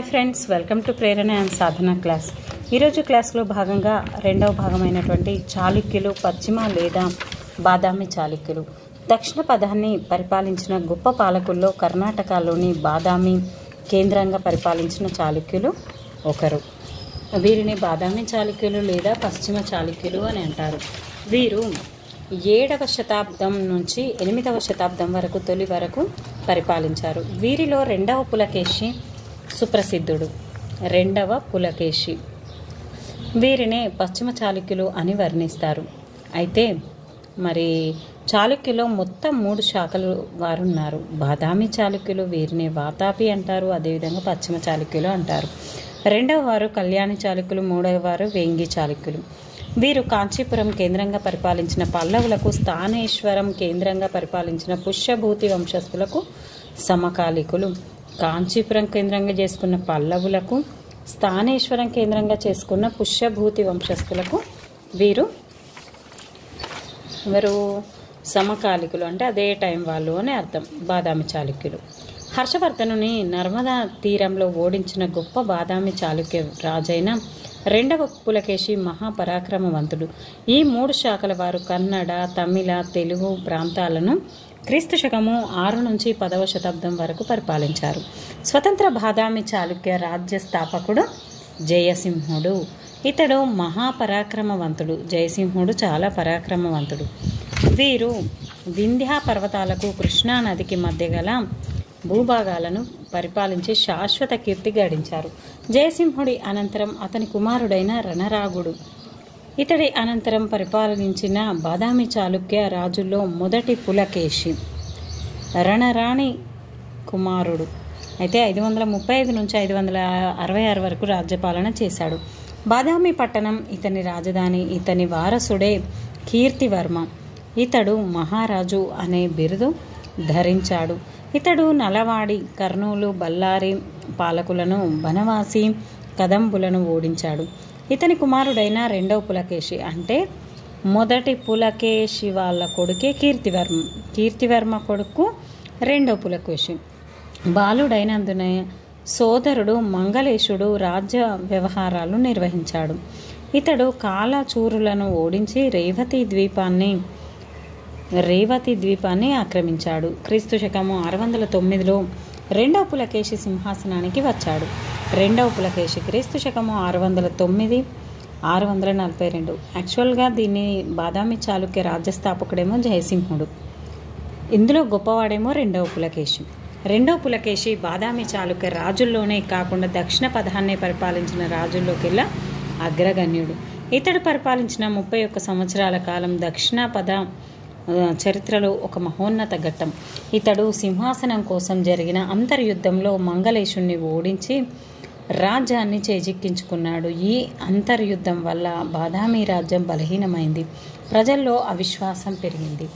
Friends, welcome to Prerana and Sadhana class. ఈరోజు క్లాస్లో భాగంగా రెండవ భాగమైనటువంటి చాళుక్యులు పశ్చిమ లేదా బాదామి చాళుక్యులు దక్షిణ పదాన్ని పరిపాలించిన గొప్ప పాలకుల్లో కర్ణాటకలోని బాదామి కేంద్రంగా పరిపాలించిన చాళుక్యులు ఒకరు. వీరిని బాదామి చాళుక్యులు లేదా పశ్చిమ చాళుక్యులు అని అంటారు. వీరు 7వ శతాబ్దం నుంచి 8వ శతాబ్దం వరకు తొలి వరకు పరిపాలించారు. వీరిలో రెండవ పులకేశి సుప్రసిద్ధుడు. రెండవ పులకేశి వీరినే పశ్చిమ చాళుక్యులు అని వర్ణిస్తారు. అయితే మరి చాళుక్యులో మొత్తం 3 శాఖలు వారున్నారు. బాదామి చాళుక్యులు, వీరిని వాతాపి అంటారు. అదేవిధంగా పశ్చిమ చాళుక్యులు అంటారు. రెండవ వారు కళ్యాణి చాళుక్యులు, మూడవ వారు వేంగి చాళుక్యులు. వీరు కాంచీపురం కేంద్రంగా పరిపాలించిన పల్లవులకు, స్థానేశ్వరం కేంద్రంగా పరిపాలించిన పుష్యభూతి వంశస్థులకు సమకాలికులు. కాంచీపురం కేంద్రంగా చేసుకున్న పల్లవులకు, స్థానేశ్వరం కేంద్రంగా చేసుకున్న పుష్యభూతి వంశస్థులకు వీరు సమకాలికులు, అంటే అదే టైం వాళ్ళు అని అర్థం. బాదామి చాళుక్యులు హర్షవర్ధనుని నర్మదా తీరంలో ఓడించిన గొప్ప బాదామి చాళుక్య రాజైన రెండవ పులకేశి మహాపరాక్రమవంతుడు. ఈ 3 శాఖల వారు కన్నడ, తమిళ, తెలుగు ప్రాంతాలను క్రీస్తు శకము 6 నుంచి 10వ శతాబ్దం వరకు పరిపాలించారు. స్వతంత్ర బాదామి చాళుక్య రాజ్య స్థాపకుడు జయసింహుడు. ఇతడు మహాపరాక్రమవంతుడు. జయసింహుడు చాలా పరాక్రమవంతుడు. వీరు వింధ్యా పర్వతాలకు, కృష్ణా నదికి మధ్య గల భూభాగాలను పరిపాలించి శాశ్వత కీర్తి గడించారు. జయసింహుడి అనంతరం అతని కుమారుడైన రణరాగుడు ఇతడి అనంతరం పరిపాలించిన బాదామి చాళుక్య రాజుల్లో మొదటి పులకేశి రణరాణి కుమారుడు. అయితే 535 నుంచి 566 వరకు రాజ్యపాలన చేశాడు. బాదామి పట్టణం ఇతని రాజధాని. ఇతని వారసుడే కీర్తివర్మ. ఇతడు మహారాజు అనే బిరుదు ధరించాడు. ఇతడు నలవాడి, కర్నూలు, బళ్ళారి పాలకులను, బనవాసి, కదంబులను ఓడించాడు. ఇతని కుమారుడైన రెండవ పులకేశి, అంటే మొదటి పులకేశి వాళ్ళ కొడుకే కీర్తివర్మ. కీర్తివర్మ కొడుకు రెండవ పులకేశి. బాలుడైనందున సోదరుడు మంగళేశుడు రాజ్య వ్యవహారాలు నిర్వహించాడు. ఇతడు కాలచూరులను ఓడించి రేవతి ద్వీపాన్ని ఆక్రమించాడు. క్రీస్తు శకము 609లో రెండవ పులకేశి సింహాసనానికి వచ్చాడు. రెండవ పులకేశి క్రీస్తు శకము 609, 642. యాక్చువల్గా దీన్ని బాదామి చాళుక్య రాజ్యస్థాపకుడేమో జయసింహుడు, ఇందులో గొప్పవాడేమో రెండవ పులకేశి. రెండవ పులకేశి బాదామి చాళుక్య రాజుల్లోనే కాకుండా దక్షిణ పదాన్ని పరిపాలించిన రాజుల్లోకెల్లా అగ్రగణ్యుడు. ఇతడు పరిపాలించిన 31 సంవత్సరాల కాలం దక్షిణ పద చరిత్రలో ఒక మహోన్నత ఘట్టం. ఇతడు సింహాసనం కోసం జరిగిన అంతర్యుద్ధంలో మంగళేశుణ్ణి ఓడించి రాజ్యాన్ని చేజిక్కించుకున్నాడు. ఈ అంతర్యుద్ధం వల్ల బాదామి రాజ్యం బలహీనమైంది. ప్రజల్లో అవిశ్వాసం పెరిగింది.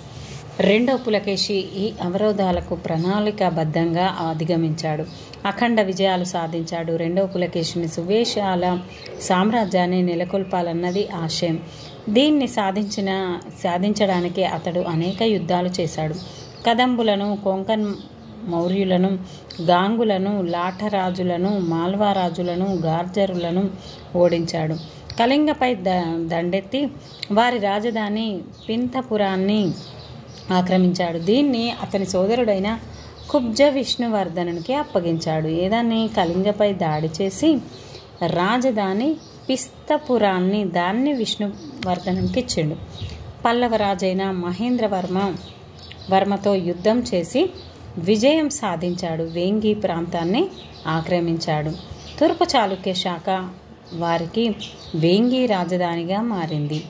రెండవ పులకేశి ఈ అవరోధాలకు ప్రణాళికాబద్ధంగా అధిగమించాడు. అఖండ విజయాలు సాధించాడు. రెండవ పులకేశిని సువేశాల సామ్రాజ్యాన్ని నెలకొల్పాలన్నది ఆశయం. దీన్ని సాధించడానికి అతడు అనేక యుద్ధాలు చేశాడు. కదంబులను, కొంకన్ మౌర్యులను, గాంగులను, లాఠరాజులను, మాల్వారాజులను, గార్జరులను ఓడించాడు. కళింగపై దండెత్తి వారి రాజధాని పింతపురాన్ని ఆక్రమించాడు. దీన్ని అతని సోదరుడైన కుబ్జ విష్ణువర్ధనునికి అప్పగించాడు. ఏదాన్ని కళింగపై దాడి చేసి రాజధాని పిస్తపురాన్ని దాన్ని విష్ణువర్ధనునికి ఇచ్చాడు. పల్లవ రాజైన మహేంద్రవర్మతో యుద్ధం చేసి విజయం సాధించాడు. వేంగి ప్రాంతాన్ని ఆక్రమించాడు. తూర్పు చాళుక్య శాఖ వారికి వేంగి రాజధానిగా మారింది.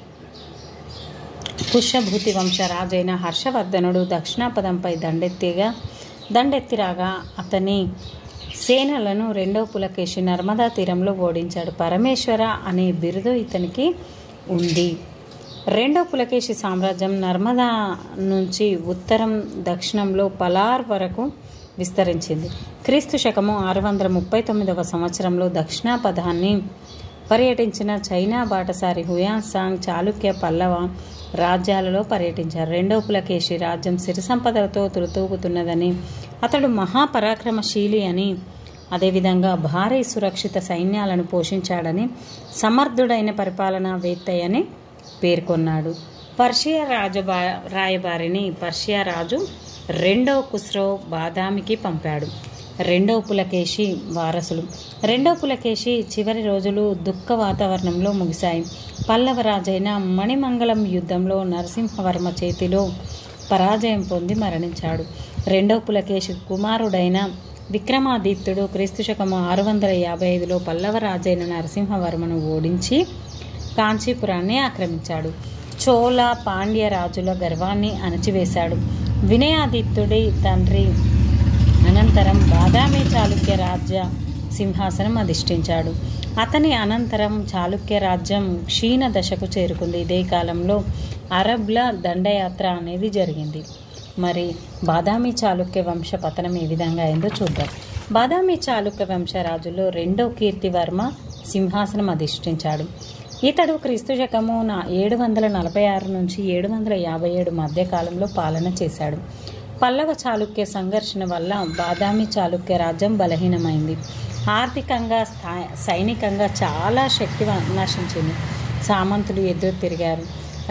పుష్యభూతి వంశ రాజైన హర్షవర్ధనుడు దక్షిణాపదంపై దండెత్తిరాగా అతని సేనలను రెండవ పులకేశి నర్మదా తీరంలో ఓడించాడు. పరమేశ్వర అనే బిరుదు ఇతనికి ఉంది. రెండవ పులకేశి సామ్రాజ్యం నర్మదా నుంచి ఉత్తరం, దక్షిణంలో పలార్ వరకు విస్తరించింది. క్రీస్తు శకము 639వ సంవత్సరంలో దక్షిణాపదాన్ని పర్యటించిన చైనా బాటసారి హుయాన్సాంగ్ చాళుక్య పల్లవ రాజ్యాలలో పర్యటించారు. రెండవ పులకేశి రాజ్యం సిరి సంపదలతో తులతూగుతున్నదని, అతడు మహాపరాక్రమశీలి అని అదేవిధంగా భారీ సురక్షిత సైన్యాలను పోషించాడని, సమర్థుడైన పరిపాలనావేత్తయని పేర్కొన్నాడు. పర్షియా రాయబారిని పర్షియా రాజు రెండవ ఖుస్రో బాదామికి పంపాడు. రెండవ పులకేషి వారసులు. రెండవ పులకేషి చివరి రోజులు దుఃఖ వాతావరణంలో ముగిశాయి. పల్లవ రాజైన మణిమంగళం యుద్ధంలో నరసింహవర్మ చేతిలో పరాజయం పొంది మరణించాడు. రెండవ పులకేషి కుమారుడైన విక్రమాదిత్యుడు క్రీస్తుశకము 655లో పల్లవ రాజైన నరసింహవర్మను ఓడించి కాంచీపురాన్ని ఆక్రమించాడు. చోళ పాండ్య రాజుల గర్వాన్ని అణచివేశాడు. వినయాదిత్యుడి తండ్రి అనంతరం బాదామి చాళుక్య రాజ్య సింహాసనం అధిష్ఠించాడు. అతని అనంతరం చాళుక్య రాజ్యం క్షీణ దశకు చేరుకుంది. ఇదే కాలంలో అరబ్ల దండయాత్ర అనేది జరిగింది. మరి బాదామి చాళుక్య వంశ పతనం ఏ విధంగా అయిందో చూద్దాం. బాదామి చాళుక్య వంశ రాజుల్లో రెండవ కీర్తివర్మ సింహాసనం అధిష్ఠించాడు. ఇతడు క్రీస్తుశకము 746 నుంచి 757 మధ్య కాలంలో పాలన చేశాడు. పల్లవ చాళుక్య సంఘర్షణ వల్ల బాదామి చాళుక్య రాజ్యం బలహీనమైంది. ఆర్థికంగా సైనికంగా చాలా శక్తి నశించింది. సామంతులు ఎదురు తిరిగారు.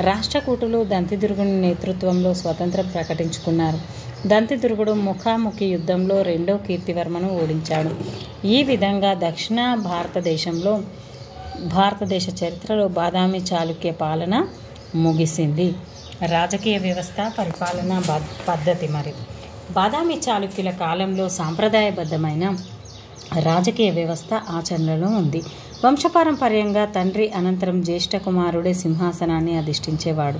రాష్ట్రకూటులు దంతిదుర్గుని నేతృత్వంలో స్వతంత్రం ప్రకటించుకున్నారు. దంతిదుర్గుడు ముఖాముఖి యుద్ధంలో రెండవ కీర్తివర్మను ఓడించాడు. ఈ విధంగా దక్షిణ భారతదేశ చరిత్రలో బాదామి చాళుక్య పాలన ముగిసింది. రాజకీయ వ్యవస్థ, పరిపాలనా పద్ధతి. మరి బాదామి చాళుక్యుల కాలంలో సాంప్రదాయబద్ధమైన రాజకీయ వ్యవస్థ ఆచరణలో ఉంది. వంశపారంపర్యంగా తండ్రి అనంతరం జ్యేష్ఠ కుమారుడే సింహాసనాన్ని అధిష్ఠించేవాడు.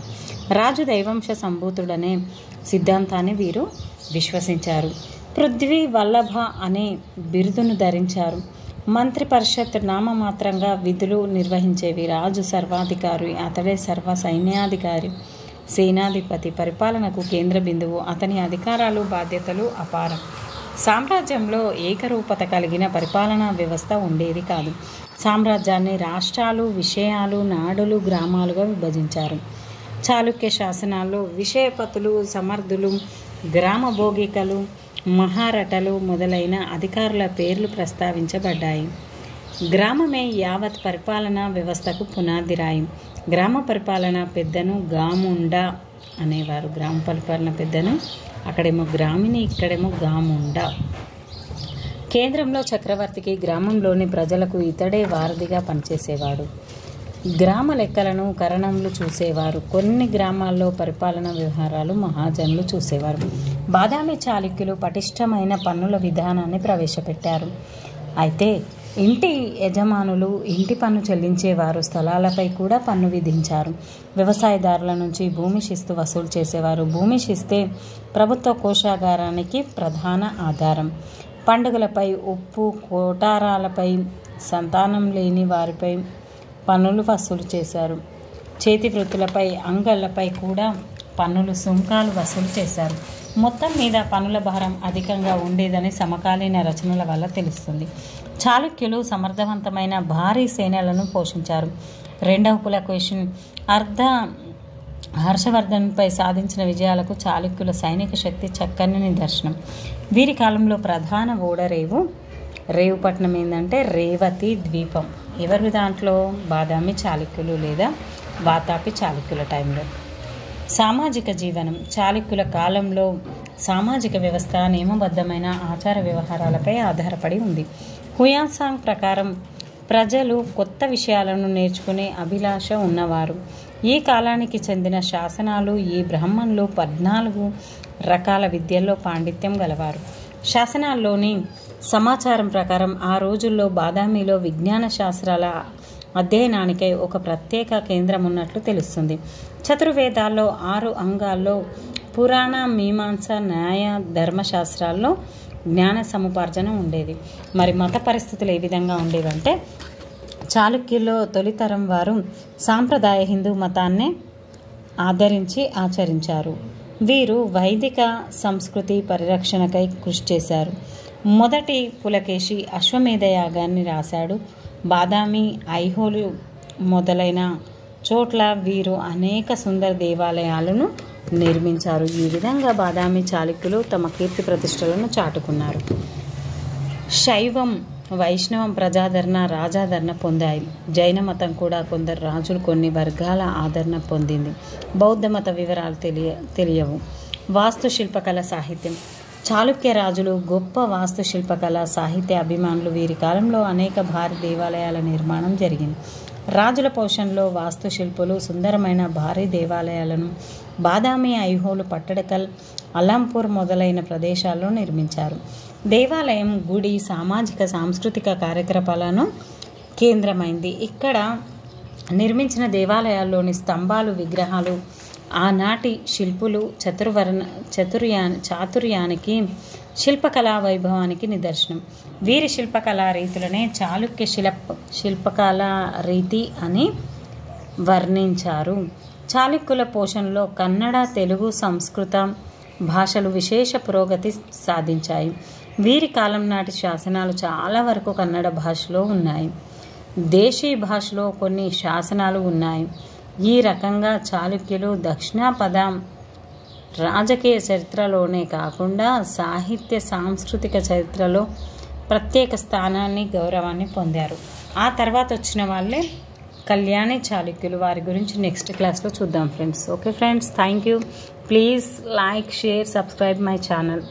రాజు దైవంశ సంభూతుడనే సిద్ధాంతాన్ని వీరు విశ్వసించారు. పృథ్వీ వల్లభ అనే బిరుదును ధరించారు. మంత్రి పరిషత్ నామమాత్రంగా విధులు నిర్వహించేవి. రాజు సర్వాధికారి, అతడే సర్వ సైన్యాధికారి, సేనాధిపతి, పరిపాలనకు కేంద్ర బిందువు. అతని అధికారాలు, బాధ్యతలు అపారం. సామ్రాజ్యంలో ఏకరూపత కలిగిన పరిపాలనా వ్యవస్థ ఉండేది కాదు. సామ్రాజ్యాన్ని రాష్ట్రాలు, విషయాలు, నాడులు, గ్రామాలుగా విభజించారు. చాళుక్య శాసనాల్లో విషయపతులు, సమర్థులు, గ్రామ భోగికలు, మహారటలు మొదలైన అధికారుల పేర్లు ప్రస్తావించబడ్డాయి. గ్రామమే యావత్ పరిపాలనా వ్యవస్థకు పునాదిరాయి. గ్రామ పరిపాలన పెద్దను గాముండ అనేవారు. గ్రామ పరిపాలన పెద్దను, అక్కడేమో గ్రామిని, ఇక్కడేమో గాముండ. కేంద్రంలో చక్రవర్తికి, గ్రామంలోని ప్రజలకు ఇతడే వారధిగా పనిచేసేవాడు. గ్రామ లెక్కలను కరణంలు చూసేవారు. కొన్ని గ్రామాల్లో పరిపాలనా వ్యవహారాలు మహాజనులు చూసేవారు. బాదామి చాళుక్యులు పటిష్టమైన పన్నుల విధానాన్ని ప్రవేశపెట్టారు. అయితే ఇంటి యజమానులు ఇంటి పన్ను చెల్లించేవారు. స్థలాలపై కూడా పన్ను విధించారు. వ్యవసాయదారుల నుంచి భూమి శిస్తు వసూలు చేసేవారు. భూమి శిస్తే ప్రభుత్వ కోశాగారానికి ప్రధాన ఆధారం. పండుగలపై, ఉప్పు, కోటారాలపై, సంతానం లేని వారిపై పన్నులు వసూలు చేశారు. చేతి వృత్తులపై, అంగళ్ళపై కూడా పన్నులు, సుంకాలు వసూలు చేశారు. మొత్తం మీద పన్నుల భారం అధికంగా ఉండేదని సమకాలీన రచనల వల్ల తెలుస్తుంది. చాళుక్యులు సమర్థవంతమైన భారీ సేనలను పోషించారు. రెండవ పులకేషి హర్షవర్ధన్పై సాధించిన విజయాలకు చాళుక్యుల సైనిక శక్తి చక్కని నిదర్శనం. వీరి కాలంలో ప్రధాన రేవుపట్నం ఏంటంటే రేవతి ద్వీపం. ఎవరి దాంట్లో? బాదామి చాళుక్యులు లేదా వాతాపి చాళుక్యుల టైంలో. సామాజిక జీవనం. చాళుక్యుల కాలంలో సామాజిక వ్యవస్థ నియమబద్ధమైన ఆచార వ్యవహారాలపై ఆధారపడి ఉంది. హుయాన్సాంగ్ ప్రకారం ప్రజలు కొత్త విషయాలను నేర్చుకునే అభిలాష ఉన్నవారు. ఈ కాలానికి చెందిన శాసనాలు. ఈ బ్రాహ్మణులు 14 రకాల విద్యల్లో పాండిత్యం గలవారు. శాసనాల్లోని సమాచారం ప్రకారం ఆ రోజుల్లో బాదామిలో విజ్ఞాన శాస్త్రాల అధ్యయనానికై ఒక ప్రత్యేక కేంద్రం ఉన్నట్లు తెలుస్తుంది. చతుర్వేదాల్లో 6 అంగాల్లో పురాణ, మీమాంస, న్యాయ, ధర్మశాస్త్రాల్లో జ్ఞాన సముపార్జన ఉండేది. మరి మత పరిస్థితులు ఏ విధంగా ఉండేవంటే, చాళుక్యుల్లో తొలితరం వారు సాంప్రదాయ హిందూ మతాన్నే ఆదరించి ఆచరించారు. వీరు వైదిక సంస్కృతి పరిరక్షణకై కృషి చేశారు. మొదటి పులకేషి అశ్వమేధ యాగాన్ని రాశాడు. బాదామి, ఐహోలు మొదలైన చోట్ల వీరు అనేక సుందర దేవాలయాలను నిర్మించారు. ఈ విధంగా బాదామి చాళుక్యులు తమ కీర్తి ప్రతిష్టలను చాటుకున్నారు. శైవం వైష్ణవం ప్రజాదరణ రాజాదరణ పొందాయి. జైన మతం కూడా కొందరు రాజులు కొన్ని వర్గాల ఆదరణ పొందింది. బౌద్ధ మత వివరాలు తెలియవు. వాస్తుశిల్పకళ సాహిత్యం. చాళుక్య రాజులు గొప్ప వాస్తుశిల్పకళ సాహిత్య అభిమానులు. వీరి కాలంలో అనేక భారీ దేవాలయాల నిర్మాణం జరిగింది. రాజుల పోషణలో వాస్తుశిల్పులు సుందరమైన భారీ దేవాలయాలను బాదామి, ఐహోలు, పట్టడకల్, అలంపూర్ మొదలైన ప్రదేశాల్లో నిర్మించారు. దేవాలయం గుడి సామాజిక సాంస్కృతిక కార్యకలాపాలను కేంద్రమైంది. ఇక్కడ నిర్మించిన దేవాలయాల్లోని స్తంభాలు, విగ్రహాలు ఆనాటి శిల్పులు చాతుర్యానికి శిల్పకళా వైభవానికి నిదర్శనం. వీరి శిల్పకళా రీతులనే చాళుక్య శిల్పకళా రీతి అని వర్ణించారు. చాళుక్యుల పోషణలో కన్నడ, తెలుగు, సంస్కృత భాషలు విశేష పురోగతి సాధించాయి. వీరి కాలం నాటి శాసనాలు చాలా వరకు కన్నడ భాషలో ఉన్నాయి. దేశీ భాషలో కొన్ని శాసనాలు ఉన్నాయి. ఈ రకంగా చాళుక్యులు దక్షిణాపద రాజకీయ చరిత్రలోనే కాకుండా సాహిత్య సాంస్కృతిక చరిత్రలో ప్రత్యేక స్థానాన్ని, గౌరవాన్ని పొందారు. ఆ తర్వాత వచ్చిన వాళ్ళే కళ్యాణి చాళుక్యులు. వారి గురించి నెక్స్ట్ క్లాస్లో చూద్దాం friends. Okay friends, thank you. Please like, share, subscribe my channel.